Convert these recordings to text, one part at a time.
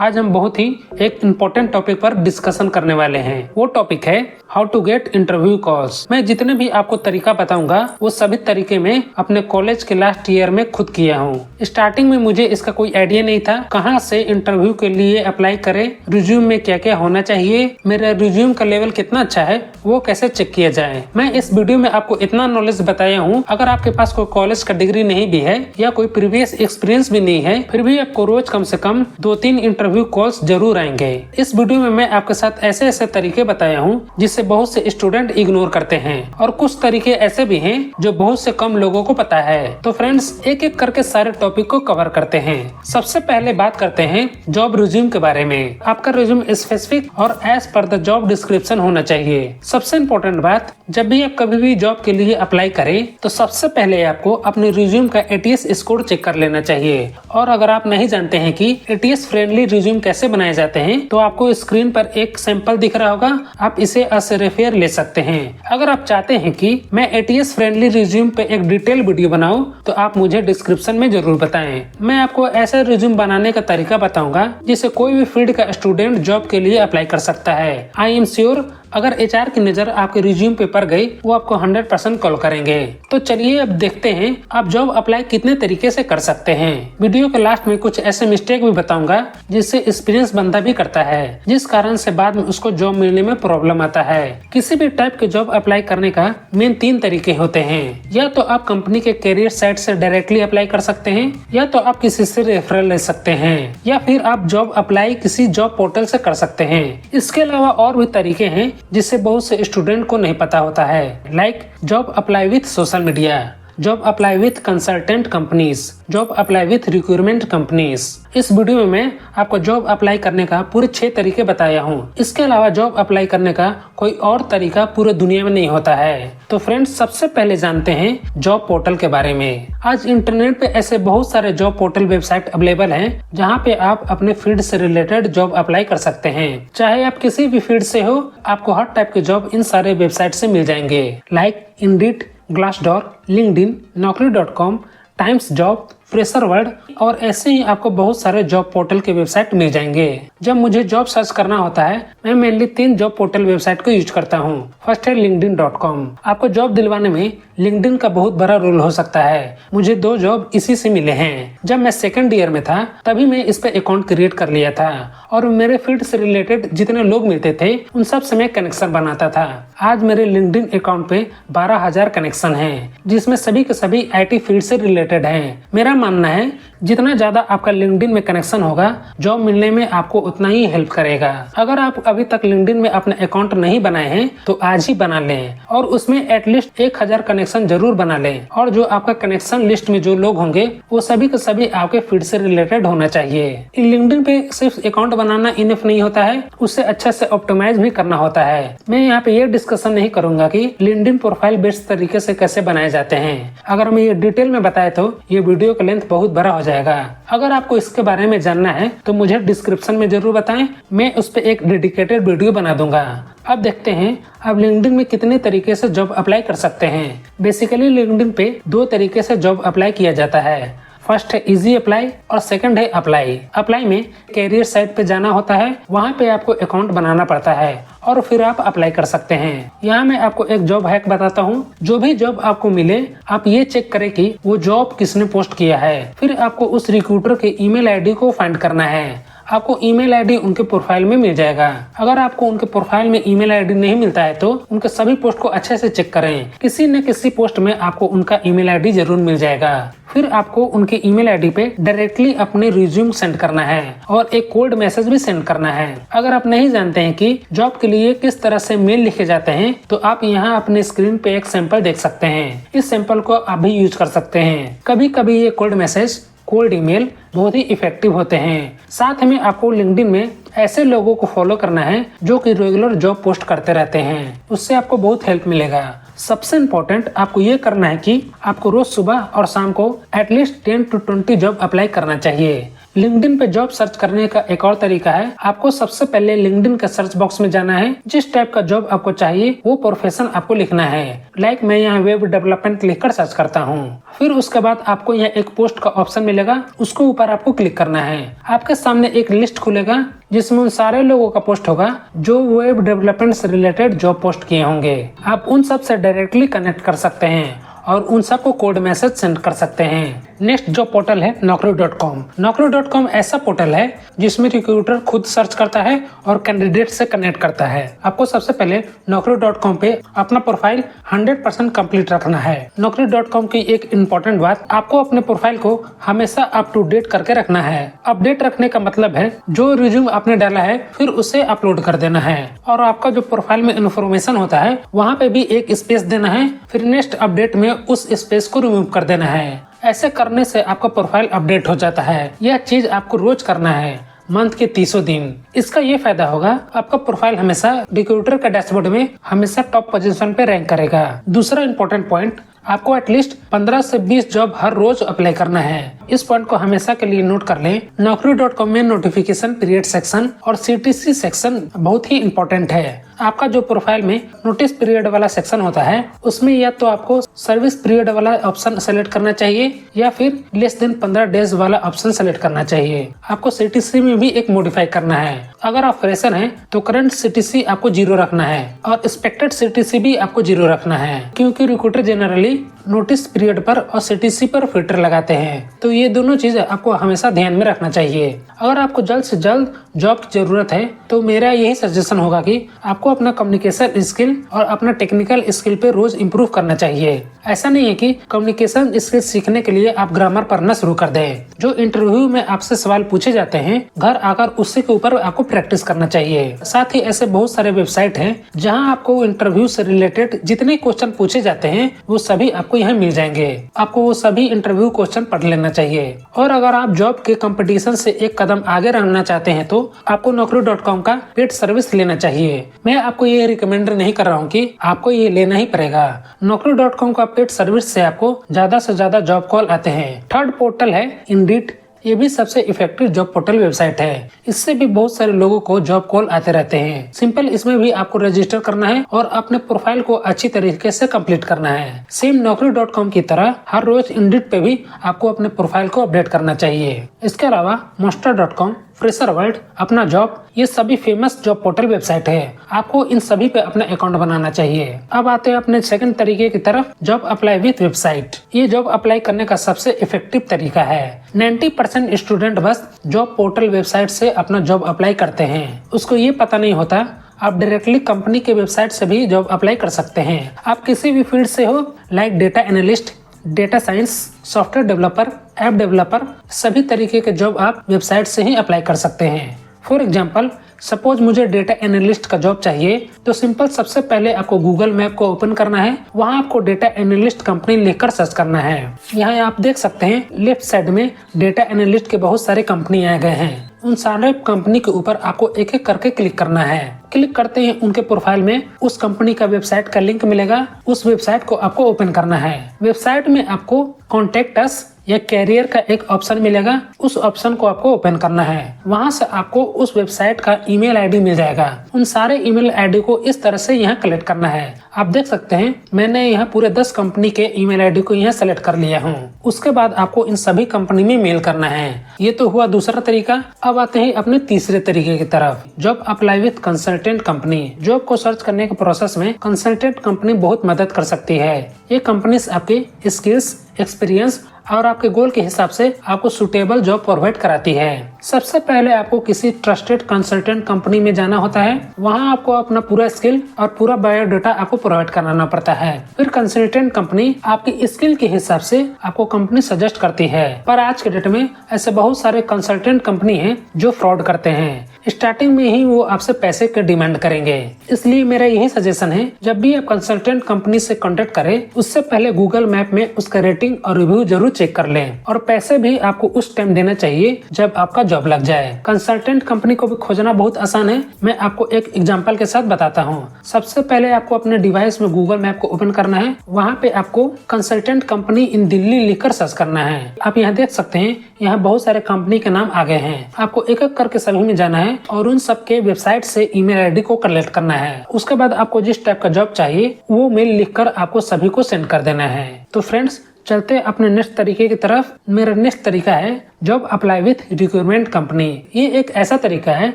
आज हम बहुत ही एक इम्पोर्टेंट टॉपिक पर डिस्कशन करने वाले हैं। वो टॉपिक है how to get interview calls. मैं जितने भी आपको तरीका बताऊंगा वो सभी तरीके मैं अपने कॉलेज के लास्ट ईयर में खुद किया हूँ। स्टार्टिंग में मुझे इसका कोई आइडिया नहीं था कहाँ से इंटरव्यू के लिए अप्लाई करें, रिज्यूम में क्या क्या होना चाहिए, मेरा रिज्यूम का लेवल कितना अच्छा है वो कैसे चेक किया जाए। मैं इस वीडियो में आपको इतना नॉलेज बताया हूँ, अगर आपके पास कोई कॉलेज का डिग्री नहीं भी है या कोई प्रीवियस एक्सपीरियंस भी नहीं है, फिर भी आपको रोज कम से कम 2-3 इंटरव्यू कॉल्स जरूर आएंगे। इस वीडियो में मैं आपके साथ ऐसे ऐसे तरीके बताया हूँ जिससे बहुत से स्टूडेंट इग्नोर करते हैं और कुछ तरीके ऐसे भी हैं जो बहुत से कम लोगों को पता है। तो फ्रेंड्स, एक एक करके सारे टॉपिक को कवर करते हैं। सबसे पहले बात करते हैं जॉब रिज्यूम के बारे में। आपका रिज्यूम स्पेसिफिक और as per the job description होना चाहिए। सबसे इम्पोर्टेंट बात, जब भी आप कभी भी जॉब के लिए अप्लाई करें तो सबसे पहले आपको अपने रिज्यूम का ATS स्कोर चेक कर लेना चाहिए। और अगर आप नहीं जानते हैं कि ATS फ्रेंडली रिज्यूम कैसे बनाए जाते हैं तो आपको स्क्रीन पर एक सैंपल दिख रहा होगा, आप इसे रेफर ले सकते हैं। अगर आप चाहते हैं कि मैं ATS फ्रेंडली रिज्यूम पे एक डिटेल वीडियो बनाऊं तो आप मुझे डिस्क्रिप्शन में जरूर बताएं। मैं आपको ऐसा रिज्यूम बनाने का तरीका बताऊंगा जिससे कोई भी फील्ड का स्टूडेंट जॉब के लिए अप्लाई कर सकता है। आई एम श्योर अगर HR की नजर आपके रिज्यूम पे पड़ गई वो आपको 100% कॉल करेंगे। तो चलिए अब देखते हैं आप जॉब अप्लाई कितने तरीके से कर सकते हैं। वीडियो के लास्ट में कुछ ऐसे मिस्टेक भी बताऊंगा जिससे एक्सपीरियंस बंदा भी करता है, जिस कारण से बाद में उसको जॉब मिलने में प्रॉब्लम आता है। किसी भी टाइप के जॉब अप्लाई करने का मेन 3 तरीके होते हैं। या तो आप कंपनी के कैरियर साइट से डायरेक्टली अप्लाई कर सकते हैं, या तो आप किसी से रेफरल ले सकते हैं, या फिर आप जॉब अप्लाई किसी जॉब पोर्टल से कर सकते हैं। इसके अलावा और भी तरीके हैं जिससे बहुत से स्टूडेंट को नहीं पता होता है, like job apply with social media, job apply with consultant companies, job apply with recruitment companies. इस वीडियो में मैं आपको जॉब अप्लाई करने का पूरे 6 तरीके बताया हूँ। इसके अलावा जॉब अप्लाई करने का कोई और तरीका पूरे दुनिया में नहीं होता है। तो फ्रेंड्स, सबसे पहले जानते हैं जॉब पोर्टल के बारे में। आज इंटरनेट पे ऐसे बहुत सारे जॉब पोर्टल वेबसाइट अवेलेबल हैं जहाँ पे आप अपने फील्ड से रिलेटेड जॉब अप्लाई कर सकते हैं। चाहे आप किसी भी फील्ड से हो, आपको हर टाइप के जॉब इन सारे वेबसाइट से मिल जाएंगे, like Indeed, Glassdoor, LinkedIn, naukri.com, times job, fresher world और ऐसे ही आपको बहुत सारे जॉब पोर्टल के वेबसाइट मिल जाएंगे। जब मुझे जॉब सर्च करना होता है मैं मेनली 3 जॉब पोर्टल वेबसाइट को यूज करता हूँ। फर्स्ट है linkedin.com। आपको जॉब दिलवाने में लिंक्डइन का बहुत बड़ा रोल हो सकता है। मुझे 2 जॉब इसी से मिले हैं। जब मैं 2nd ईयर में था तभी मैं इस पे अकाउंट क्रिएट कर लिया था और मेरे फील्ड से रिलेटेड जितने लोग मिलते थे उन सब से मैं कनेक्शन बनाता था। आज मेरे लिंक्डइन अकाउंट पे 12,000 कनेक्शन है जिसमें सभी के सभी IT फील्ड से रिलेटेड हैं। मेरा मानना है जितना ज्यादा आपका लिंक्डइन में कनेक्शन होगा जॉब मिलने में आपको उतना ही हेल्प करेगा। अगर आप अभी तक लिंक्डइन में अपना अकाउंट नहीं बनाए हैं तो आज ही बना लें और उसमें एटलीस्ट 1000 कनेक्शन जरूर बना लें। और जो आपका कनेक्शन लिस्ट में जो लोग होंगे वो सभी के सभी आपके फील्ड से रिलेटेड होना चाहिए। लिंक्डइन पे सिर्फ अकाउंट बनाना इनफ नहीं होता है, उससे अच्छे से ऑप्टिमाइज भी करना होता है। मैं यहाँ पे ये डिस्कशन नहीं करूंगा कि लिंक्डइन प्रोफाइल बेस्ड तरीके से कैसे बनाए जाते हैं। अगर मैं ये डिटेल में बताए तो ये वीडियो का लेंथ बहुत बड़ा हो जाएगा। अगर आपको इसके बारे में जानना है तो मुझे डिस्क्रिप्शन में जरूर बताएं, मैं उस पर एक डेडिकेटेड वीडियो बना दूंगा। अब देखते हैं आप लिंक्डइन में कितने तरीके से जॉब अप्लाई कर सकते हैं। बेसिकली लिंक्डइन पे 2 तरीके से जॉब अप्लाई किया जाता है। फर्स्ट है इजी अप्लाई और सेकंड है अप्लाई। अप्लाई में कैरियर साइट पे जाना होता है, वहाँ पे आपको अकाउंट बनाना पड़ता है और फिर आप अप्लाई कर सकते हैं। यहाँ मैं आपको एक जॉब हैक बताता हूँ। जो भी जॉब आपको मिले आप ये चेक करें कि वो जॉब किसने पोस्ट किया है। फिर आपको उस रिक्रूटर के ईमेल आईडी को फाइंड करना है। आपको ईमेल आईडी उनके प्रोफाइल में मिल जाएगा। अगर आपको उनके प्रोफाइल में ईमेल आईडी नहीं मिलता है तो उनके सभी पोस्ट को अच्छे से चेक करें। किसी न किसी पोस्ट में आपको उनका ईमेल आईडी जरूर मिल जाएगा। फिर आपको उनके ईमेल आईडी पे डायरेक्टली अपने रिज्यूम सेंड करना है और एक कोड मैसेज भी सेंड करना है। अगर आप नहीं जानते हैं कि जॉब के लिए किस तरह से मेल लिखे जाते हैं तो आप यहाँ अपने स्क्रीन पे एक सैंपल देख सकते हैं। इस सैंपल को आप भी यूज कर सकते हैं। कभी कभी ये कोड मैसेज, कोल्ड ईमेल बहुत ही इफेक्टिव होते हैं। साथ में आपको लिंक्डइन में ऐसे लोगों को फॉलो करना है जो कि रेगुलर जॉब पोस्ट करते रहते हैं, उससे आपको बहुत हेल्प मिलेगा। सबसे इम्पोर्टेंट आपको ये करना है कि आपको रोज सुबह और शाम को एटलीस्ट 10 to 20 जॉब अप्लाई करना चाहिए। लिंक्डइन पे जॉब सर्च करने का एक और तरीका है, आपको सबसे पहले लिंक्डइन के सर्च बॉक्स में जाना है। जिस टाइप का जॉब आपको चाहिए वो प्रोफेशन आपको लिखना है। लाइक मैं यहाँ वेब डेवलपमेंट लिखकर सर्च करता हूँ। फिर उसके बाद आपको यहाँ एक पोस्ट का ऑप्शन मिलेगा, उसको ऊपर आपको क्लिक करना है। आपके सामने एक लिस्ट खुलेगा जिसमें उन सारे लोगों का पोस्ट होगा जो वेब डेवलपमेंट से रिलेटेड जॉब पोस्ट किए होंगे। आप उन सब से डायरेक्टली कनेक्ट कर सकते हैं और उन सबको कोड मैसेज सेंड कर सकते हैं। नेक्स्ट जॉब पोर्टल है Naukri.com। Naukri.com ऐसा पोर्टल है जिसमें रिक्रूटर खुद सर्च करता है और कैंडिडेट से कनेक्ट करता है। आपको सबसे पहले Naukri.com पे अपना प्रोफाइल 100% कंप्लीट रखना है। Naukri.com की एक इम्पोर्टेंट बात, आपको अपने प्रोफाइल को हमेशा अप टू डेट करके रखना है। अपडेट रखने का मतलब है जो रिज्यूम आपने डाला है फिर उसे अपलोड कर देना है और आपका जो प्रोफाइल में इन्फॉर्मेशन होता है वहाँ पे भी एक स्पेस देना है, फिर नेक्स्ट अपडेट में उस स्पेस को रिमूव कर देना है। ऐसे करने से आपका प्रोफाइल अपडेट हो जाता है। यह चीज आपको रोज करना है, मंथ के 300 दिन। इसका ये फायदा होगा, आपका प्रोफाइल हमेशा रिक्रूटर का डैशबोर्ड में हमेशा टॉप पोजीशन पे रैंक करेगा। दूसरा इंपॉर्टेंट पॉइंट, आपको एटलीस्ट 15 से 20 जॉब हर रोज अप्लाई करना है। इस पॉइंट को हमेशा के लिए नोट कर लें। Naukri.com में नोटिफिकेशन पीरियड सेक्शन और CTC सेक्शन बहुत ही इम्पोर्टेंट है। आपका जो प्रोफाइल में नोटिस पीरियड वाला सेक्शन होता है उसमें या तो आपको सर्विस पीरियड वाला ऑप्शन सेलेक्ट करना चाहिए या फिर लेस देन 15 डेज वाला ऑप्शन सेलेक्ट करना चाहिए। आपको CTC में भी एक मॉडिफाई करना है। अगर आप फ्रेशर हैं तो करंट CTC आपको 0 रखना है और एक्सपेक्टेड CTC भी आपको 0 रखना है, क्योंकि रिक्रूटर जनरली नोटिस पीरियड पर और CTC पर फिल्टर लगाते हैं। तो ये दोनों चीजें आपको हमेशा ध्यान में रखना चाहिए। अगर आपको जल्द से जल्द जॉब की जरूरत है तो मेरा यही सजेशन होगा कि आपको अपना कम्युनिकेशन स्किल और अपना टेक्निकल स्किल पे रोज इम्प्रूव करना चाहिए। ऐसा नहीं है कि कम्युनिकेशन स्किल सीखने के लिए आप ग्रामर पढ़ना शुरू कर दें। जो इंटरव्यू में आपसे सवाल पूछे जाते हैं घर आकर उससे के ऊपर आपको प्रैक्टिस करना चाहिए। साथ ही ऐसे बहुत सारे वेबसाइट हैं जहां आपको इंटरव्यू से रिलेटेड जितने क्वेश्चन पूछे जाते हैं वो सभी आपको यहाँ मिल जाएंगे। आपको वो सभी इंटरव्यू क्वेश्चन पढ़ लेना चाहिए। और अगर आप जॉब के कंपटीशन से एक कदम आगे रहना चाहते हैं तो आपको Naukri.com का पेड सर्विस लेना चाहिए। मैं आपको ये रिकमेंड नहीं कर रहा हूँ कि आपको ये लेना ही पड़ेगा। Naukri.com का पेड सर्विस से आपको ज्यादा से ज्यादा जॉब कॉल आते हैं। थर्ड पोर्टल है Indeed। ये भी सबसे इफेक्टिव जॉब पोर्टल वेबसाइट है। इससे भी बहुत सारे लोगों को जॉब कॉल आते रहते हैं। सिंपल इसमें भी आपको रजिस्टर करना है और अपने प्रोफाइल को अच्छी तरीके से कंप्लीट करना है। सेम Naukri.com की तरह हर रोज Indeed पे भी आपको अपने प्रोफाइल को अपडेट करना चाहिए। इसके अलावा Monster.com, फ्रेशर वर्ल्ड, अपना जॉब, ये सभी फेमस जॉब पोर्टल वेबसाइट है। आपको इन सभी पे अपना अकाउंट बनाना चाहिए। अब आते हैं अपने सेकंड तरीके की तरफ, जॉब अप्लाई विथ वेबसाइट। ये जॉब अप्लाई करने का सबसे इफेक्टिव तरीका है। 90% स्टूडेंट बस जॉब पोर्टल वेबसाइट से अपना जॉब अप्लाई करते हैं। उसको ये पता नहीं होता आप डायरेक्टली कंपनी के वेबसाइट से भी जॉब अप्लाई कर सकते हैं। आप किसी भी फील्ड से हो, like data analyst, data science, software developer, app developer, सभी तरीके के जॉब आप वेबसाइट से ही अप्लाई कर सकते हैं। फॉर एग्जाम्पल, सपोज मुझे डेटा एनालिस्ट का जॉब चाहिए तो सिंपल सबसे पहले आपको गूगल मैप को ओपन करना है। वहाँ आपको डेटा एनालिस्ट कंपनी लिखकर सर्च करना है। यहाँ आप देख सकते हैं लेफ्ट साइड में डेटा एनालिस्ट के बहुत सारे कंपनी आए गए हैं। उन सारे कंपनी के ऊपर आपको एक एक करके क्लिक करना है। क्लिक करते ही उनके प्रोफाइल में उस कंपनी का वेबसाइट का लिंक मिलेगा। उस वेबसाइट को आपको ओपन करना है। वेबसाइट में आपको कॉन्टेक्ट अस या कैरियर का एक ऑप्शन मिलेगा। उस ऑप्शन को आपको ओपन करना है। वहां से आपको उस वेबसाइट का ईमेल आईडी मिल जाएगा। उन सारे ईमेल आईडी को इस तरह से यहाँ कलेक्ट करना है। आप देख सकते हैं मैंने यहाँ पूरे 10 कंपनी के ईमेल आईडी को यहाँ सेलेक्ट कर लिया हूँ। उसके बाद आपको इन सभी कंपनी में मेल करना है। ये तो हुआ दूसरा तरीका। अब आते हैं अपने तीसरे तरीके की तरफ, job apply with consultant company. Job को सर्च करने के प्रोसेस में कंसल्टेंट कंपनी बहुत मदद कर सकती है। ये कंपनीज आपके स्किल्स, एक्सपीरियंस और आपके गोल के हिसाब से आपको सुटेबल जॉब प्रोवाइड कराती है। सबसे पहले आपको किसी ट्रस्टेड कंसल्टेंट कंपनी में जाना होता है। वहाँ आपको अपना पूरा स्किल और पूरा बायोडाटा आपको प्रोवाइड कराना पड़ता है। फिर कंसल्टेंट कंपनी आपकी स्किल के हिसाब से आपको कंपनी सजेस्ट करती है। पर आज के डेट में ऐसे बहुत सारे कंसल्टेंट कंपनी हैं जो फ्रॉड करते हैं। स्टार्टिंग में ही वो आपसे पैसे के डिमांड करेंगे। इसलिए मेरा यही सजेशन है, जब भी आप कंसल्टेंट कंपनी से कांटेक्ट करें उससे पहले गूगल मैप में उसका रेटिंग और रिव्यू जरूर चेक कर लें। और पैसे भी आपको उस टाइम देना चाहिए जब आपका जॉब लग जाए। कंसल्टेंट कंपनी को भी खोजना बहुत आसान है। मैं आपको एक एग्जांपल के साथ बताता हूँ। सबसे पहले आपको अपने डिवाइस में गूगल मैप को ओपन करना है। वहाँ पे आपको कंसल्टेंट कंपनी इन दिल्ली लिखकर सर्च करना है। आप यहाँ देख सकते हैं, यहाँ बहुत सारे कंपनी के नाम आ गए हैं। आपको एक एक करके सभी में जाना है और उन सबके वेबसाइट से ईमेल आईडी को कलेक्ट करना है। उसके बाद आपको जिस टाइप का जॉब चाहिए वो मेल लिखकर आपको सभी को सेंड कर देना है। तो फ्रेंड्स, चलते अपने नेक्स्ट तरीके की तरफ। मेरा नेक्स्ट तरीका है job apply with recruitment company. ये एक ऐसा तरीका है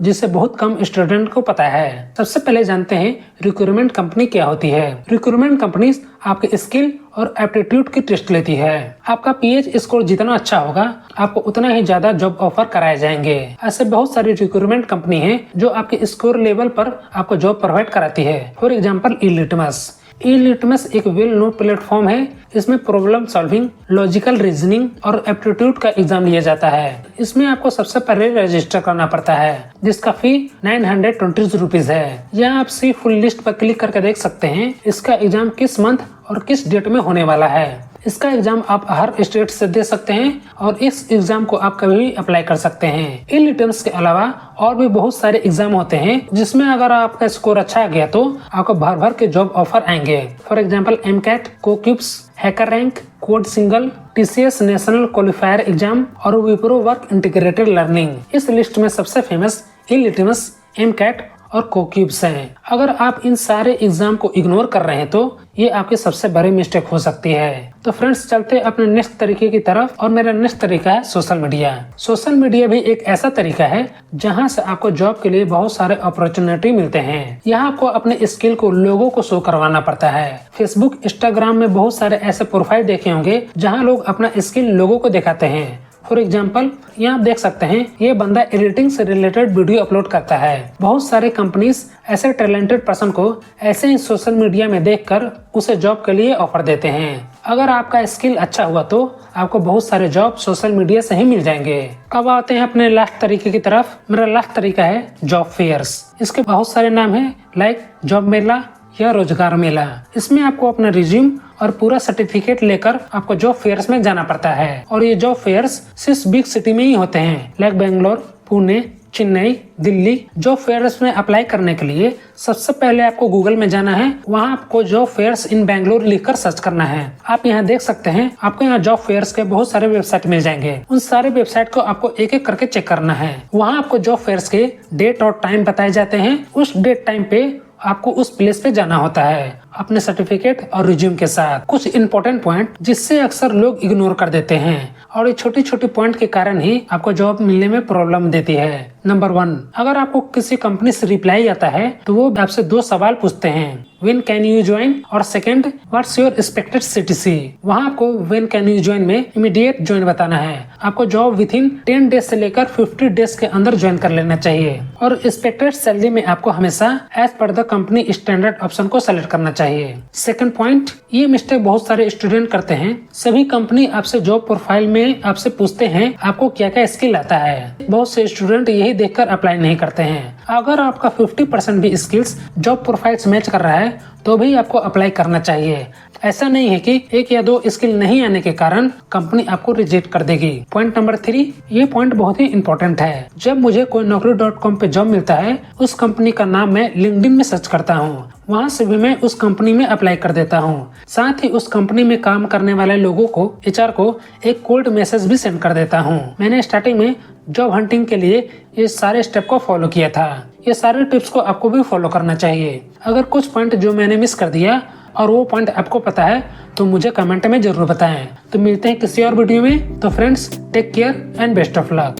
जिसे बहुत कम स्टूडेंट को पता है। सबसे पहले जानते हैं रिक्रूटमेंट कंपनी क्या होती है। रिक्रूटमेंट कंपनी आपके स्किल और एप्टीट्यूड की टेस्ट लेती है। आपका पीएच स्कोर जितना अच्छा होगा आपको उतना ही ज्यादा जॉब ऑफर कराए जाएंगे। ऐसे बहुत सारी रिक्रूटमेंट कंपनी है जो आपके स्कोर लेवल पर आपको जॉब प्रोवाइड कराती है। फॉर एग्जाम्पल ई-लिटमस एक वेल नोन प्लेटफॉर्म है। इसमें प्रॉब्लम सॉल्विंग, लॉजिकल रीजनिंग और एप्टीट्यूड का एग्जाम लिया जाता है। इसमें आपको सबसे पहले रजिस्टर करना पड़ता है जिसका फी 920 रुपीज है। यहाँ आप सी फुल लिस्ट पर क्लिक करके देख सकते हैं इसका एग्जाम किस मंथ और किस डेट में होने वाला है। इसका एग्जाम आप हर स्टेट से दे सकते हैं और इस एग्जाम को आप कभी भी अप्लाई कर सकते हैं। इन लिटम्स के अलावा और भी बहुत सारे एग्जाम होते हैं जिसमें अगर आपका स्कोर अच्छा आ गया तो आपको भर भर के जॉब ऑफर आएंगे। For example MCAT, CoCubes, HackerRank, CodeSignal, TCS national qualifier exam और विप्रो वर्क इंटीग्रेटेड लर्निंग। इस लिस्ट में सबसे फेमस इन लिटमस, MCAT और कोक्यूब्स हैं। अगर आप इन सारे एग्जाम को इग्नोर कर रहे हैं तो ये आपकी सबसे बड़ी मिस्टेक हो सकती है। तो फ्रेंड्स, चलते अपने नेक्स्ट तरीके की तरफ और मेरा नेक्स्ट तरीका है सोशल मीडिया। सोशल मीडिया भी एक ऐसा तरीका है जहां से आपको जॉब के लिए बहुत सारे अपॉर्चुनिटी मिलते हैं। यहाँ आपको अपने स्किल को लोगों को शो करवाना पड़ता है। फेसबुक, इंस्टाग्राम में बहुत सारे ऐसे प्रोफाइल देखे होंगे जहाँ लोग अपना स्किल लोगों को दिखाते हैं। फॉर एग्जाम्पल, यहाँ आप देख सकते हैं ये बंदा एडिटिंग से रिलेटेड वीडियो अपलोड करता है। बहुत सारे कंपनीज ऐसे टैलेंटेड पर्सन को ऐसे ही सोशल मीडिया में देखकर उसे जॉब के लिए ऑफर देते हैं। अगर आपका स्किल अच्छा हुआ तो आपको बहुत सारे जॉब सोशल मीडिया से ही मिल जाएंगे। अब आते हैं अपने लास्ट तरीके की तरफ। मेरा लास्ट तरीका है जॉब फेयर्स। इसके बहुत सारे नाम है, लाइक जॉब मेला या रोजगार मेला। इसमें आपको अपना रिज्यूम और पूरा सर्टिफिकेट लेकर आपको जॉब फेयर्स में जाना पड़ता है। और ये जॉब फेयर्स सिर्फ बिग सिटी में ही होते हैं, like Bangalore, Pune, Chennai, Delhi. Job fairs में अप्लाई करने के लिए सबसे पहले आपको गूगल में जाना है। वहाँ आपको जॉब फेयर्स इन बेंगलोर लिखकर सर्च करना है। आप यहाँ देख सकते हैं आपको यहाँ जॉब फेयर्स के बहुत सारे वेबसाइट मिल जाएंगे। उन सारे वेबसाइट को आपको एक एक करके चेक करना है। वहाँ आपको जॉब फेयर्स के डेट और टाइम बताए जाते हैं। उस डेट टाइम पे आपको उस प्लेस पे जाना होता है अपने सर्टिफिकेट और रिज्यूम के साथ। कुछ इंपॉर्टेंट पॉइंट जिससे अक्सर लोग इग्नोर कर देते हैं और ये छोटी छोटी पॉइंट के कारण ही आपको जॉब मिलने में प्रॉब्लम देती है। नंबर 1, अगर आपको किसी कंपनी से रिप्लाई आता है तो वो आपसे 2 सवाल पूछते हैं, व्हेन कैन यू ज्वाइन, और second, what's your expected CTC। वहाँ आपको व्हेन कैन यू ज्वाइन में इमीडिएट ज्वाइन बताना है। आपको जॉब विद इन 10 डेज से लेकर 50 डेज के अंदर ज्वाइन कर लेना चाहिए। और एक्सपेक्टेड सैलरी में आपको हमेशा as per the company standard option को सेलेक्ट करना चाहिए। सेकंड पॉइंट, ये मिस्टेक बहुत सारे स्टूडेंट करते हैं। सभी कंपनी आपसे जॉब प्रोफाइल में आपसे पूछते हैं आपको क्या क्या स्किल आता है। बहुत से स्टूडेंट यही देखकर अप्लाई नहीं करते हैं। अगर आपका 50% भी स्किल्स जॉब प्रोफाइल से मैच कर रहा है तो भी आपको अप्लाई करना चाहिए। ऐसा नहीं है कि 1 या 2 स्किल नहीं आने के कारण कंपनी आपको रिजेक्ट कर देगी। पॉइंट नंबर 3, ये पॉइंट बहुत ही इम्पोर्टेंट है। जब मुझे कोई naukri.com पे जॉब मिलता है उस कंपनी का नाम मैं लिंक्डइन में सर्च करता हूँ। वहाँ से भी मैं उस कंपनी में अप्लाई कर देता हूँ। साथ ही उस कंपनी में काम करने वाले लोगों को, HR को एक कोल्ड मैसेज भी सेंड कर देता हूँ। मैंने स्टार्टिंग में जॉब हंटिंग के लिए ये सारे स्टेप को फॉलो किया था। ये सारे टिप्स को आपको भी फॉलो करना चाहिए। अगर कुछ पॉइंट जो मैंने मिस कर दिया और वो पॉइंट आपको पता है तो मुझे कमेंट में जरूर बताएं। तो मिलते हैं किसी और वीडियो में। तो friends, take care and best of luck.